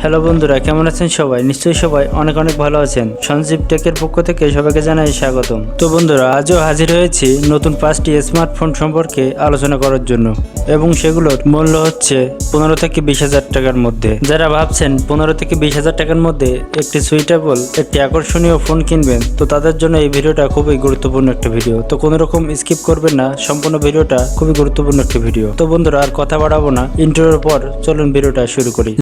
Hello বন্ধুরা, কেমন আছেন সবাই? নিশ্চয়ই সবাই অনেক অনেক ভালো আছেন। সঞ্জীব টেকের পক্ষ থেকে সবাইকে জানাই স্বাগতম। তো বন্ধুরা, আজও হাজির হয়েছি নতুন 5টি স্মার্টফোন সম্পর্কে আলোচনা করার জন্য, এবং সেগুলোর মূল্য হচ্ছে 15 থেকে 20,000 টাকার মধ্যে। যারা ভাবছেন 15 থেকে 20,000 টাকার মধ্যে একটি সুইটেবল, একটি আকর্ষণীয় ফোন কিনবেন, তো তাদের জন্য এই ভিডিওটা খুবই গুরুত্বপূর্ণ একটা ভিডিও। তো কোনো রকম স্কিপ করবেন না, সম্পূর্ণ ভিডিওটা খুবই গুরুত্বপূর্ণ একটা ভিডিও। তো বন্ধুরা, আর কথা বাড়াবো না, ইন্ট্রোর পর চলুন ভিডিওটা শুরু করি।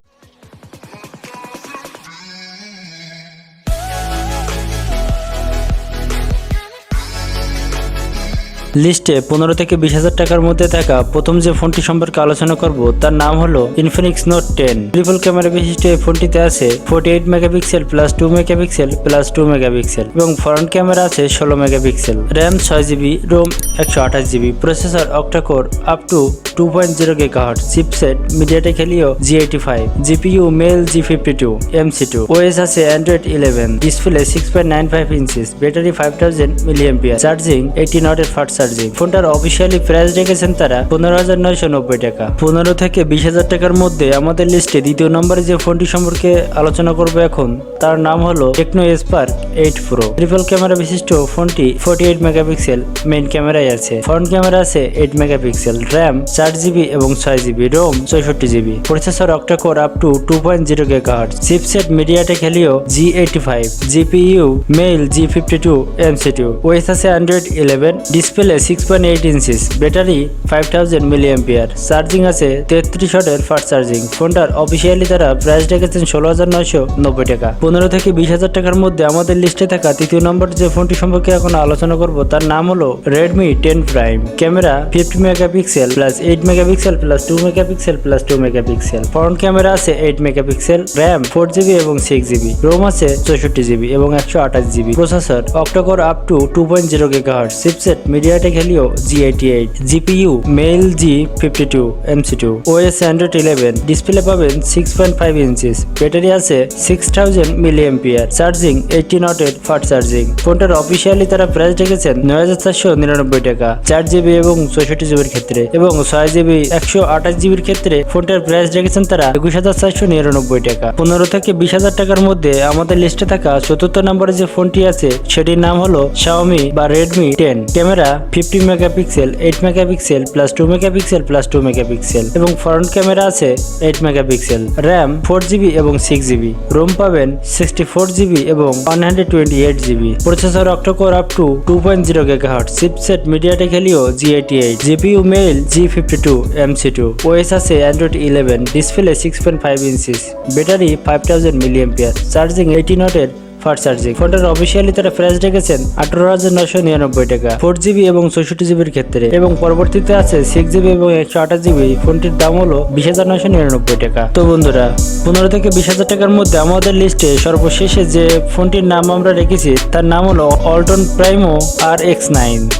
লিস্টে 15 থেকে 20,000 টাকার মধ্যে থাকা প্রথম যে ফোনটি সম্পর্কে আলোচনা করব তার নাম হলো ইনফিনিক্স নোট 10। ট্রিপল ক্যামেরা বিশিষ্ট এই ফোনটিতে আছে 48 megapixel plus 2 megapixel plus 2 megapixel এবং ফ্রন্ট ক্যামেরা আছে 16 megapixel. RAM 6GB, ROM 128GB, processor octa core up to 2.0 GHz, chipset MediaTek Helio G85, GPU Mali G52 MC2, OS আছে Android 11, display 6.95 inches, battery 5000 mAh, charging 80 ওয়াটের fast charging. ফোনটার officially price রেখেছেন তারা 15,990 টাকা। 15 থেকে 20,000 টাকার মধ্যে আমাদের লিস্টে দ্বিতীয় নম্বরে যে ফোনটি সম্পর্কে আলোচনা করব এখন, তার নাম হলো Tecno Spark 8 pro. Triple camera বিশিষ্ট ফোনটি 48 মেগাপিক্সেল মেইন ক্যামেরায় আছে, ফ্রন্ট ক্যামেরা আছে 8 মেগাপিক্সেল, র্যাম 4GB এবং 6GB, ROM 64GB, processor octa core up to 2.0 GHz, chipset MediaTek Helio G85, GPU Mali G52 MC2, OS আছে Android 11, display 6.8 inches, battery 5000 mAh, charging আছে 33 ওয়াটের fast charging. ফোনটার officially তারা price রেখেছেন 16,990 টাকা। 15 থেকে 20,000 টাকার মধ্যে আমাদের লিস্টে থাকা তৃতীয় নম্বর যে ফোনটি সম্পর্কে এখন আলোচনা করব তার নাম হলো Redmi 10 prime. Camera 50 megapixel plus 8 megapixel plus 2 megapixel plus 2 megapixel, front camera আছে 8 মেগাপিক্সেল, র্যাম 4GB এবং 6GB, রোম আছে 64GB এবং 128GB, processor octa core up to 2.0 GHz, chipset MediaTek Helio G88, GPU Mali G52 MC2, OS Android 11, display পাবেন 6.5 inches, battery আছে 6000 mAh, charging 18 ওয়াটের fast charging. ফোনটার officially তারা price রেখেছেন 9,499 টাকা 4GB এবং 64GB ক্ষেত্রে, এবং 6GB 128GBর ক্ষেত্রে ফোনটার প্রাইস রেখেছেন তারা 21,499 টাকা। 15 থেকে 20,000 টাকার মধ্যে আমাদের লিস্টে থাকা চতুর্থ নম্বরে যে ফোনটি আছে সেটির নাম হলো Xiaomi বা Redmi 10। Camera 50 megapixel, 8 megapixel plus 2 megapixel plus 2 megapixel এবং ফ্রন্ট ক্যামেরা আছে 8 মেগাপিক্সেল, র্যাম 4GB এবং 6GB, রোম পাবেন 64GB এবং 128GB, processor octa core up to 2.0 GHz, chipset MediaTek Helio G88, GPU Mali G52 MC2, OS আছে Android 11, display 6.5 inches, battery 5000 mAh, charging 18 ওয়াটের fast charging. ফোনটার officially তারা price রেখেছেন 18,999 টাকা 4GB এবং 64GBর ক্ষেত্রে, এবং পরবর্তীতে আছে 6GB এবং 128GB। ফোনটির দাম হলো 20,999 টাকা। তো বন্ধুরা, 15 থেকে 20,000 টাকার মধ্যে আমাদের লিস্টে সর্বশেষে যে ফোনটির নাম আমরা রেখেছি তার নাম হলো Walton Primo RX9।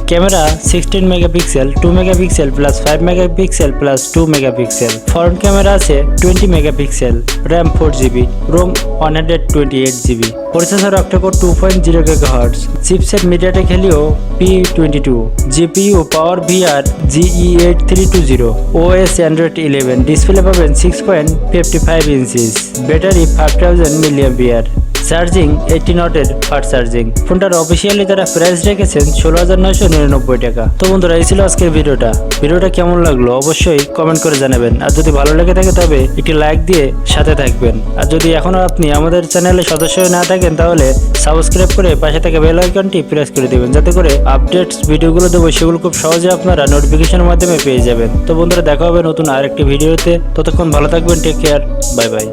Camera 16 megapixel, 2 megapixel plus 5 megapixel plus 2 megapixel, front camera আছে 20 megapixel, RAM 4GB, ROM 128GB, processor octa core 2.0 GHz, chipset MediaTek Helio P22, GPU Power VR GE8320, OS Android 11, display পাবেন 6.55 ইঞ্চিস, ব্যাটারি 5000 mAh, চার্জিং 18 ওয়াটের fast charging. ফোনটার officially তারা price রেখেছেন 16,999 টাকা। তো বন্ধুরা, এই ছিল আজকের ভিডিওটা কেমন লাগলো অবশ্যই কমেন্ট করে জানাবেন, আর যদি ভালো লেগে থাকে তবে একটি লাইক দিয়ে সাথে থাকবেন, আর যদি এখনো আপনি আমাদের চ্যানেলে সদস্য না থাকেন তাহলে সাবস্ক্রাইব করে পাশে থাকা বেল আইকনটি প্রেস করে দিবেন, যাতে করে আপডেটস ভিডিওগুলো দেবো সেগুলো খুব সহজে আপনারা নোটিফিকেশনের মাধ্যমে পেয়ে যাবেন। তো বন্ধুরা, দেখা হবে নতুন আরেকটি ভিডিওতে, ততক্ষণ ভালো থাকবেন, টেক কেয়ার, বাই বাই।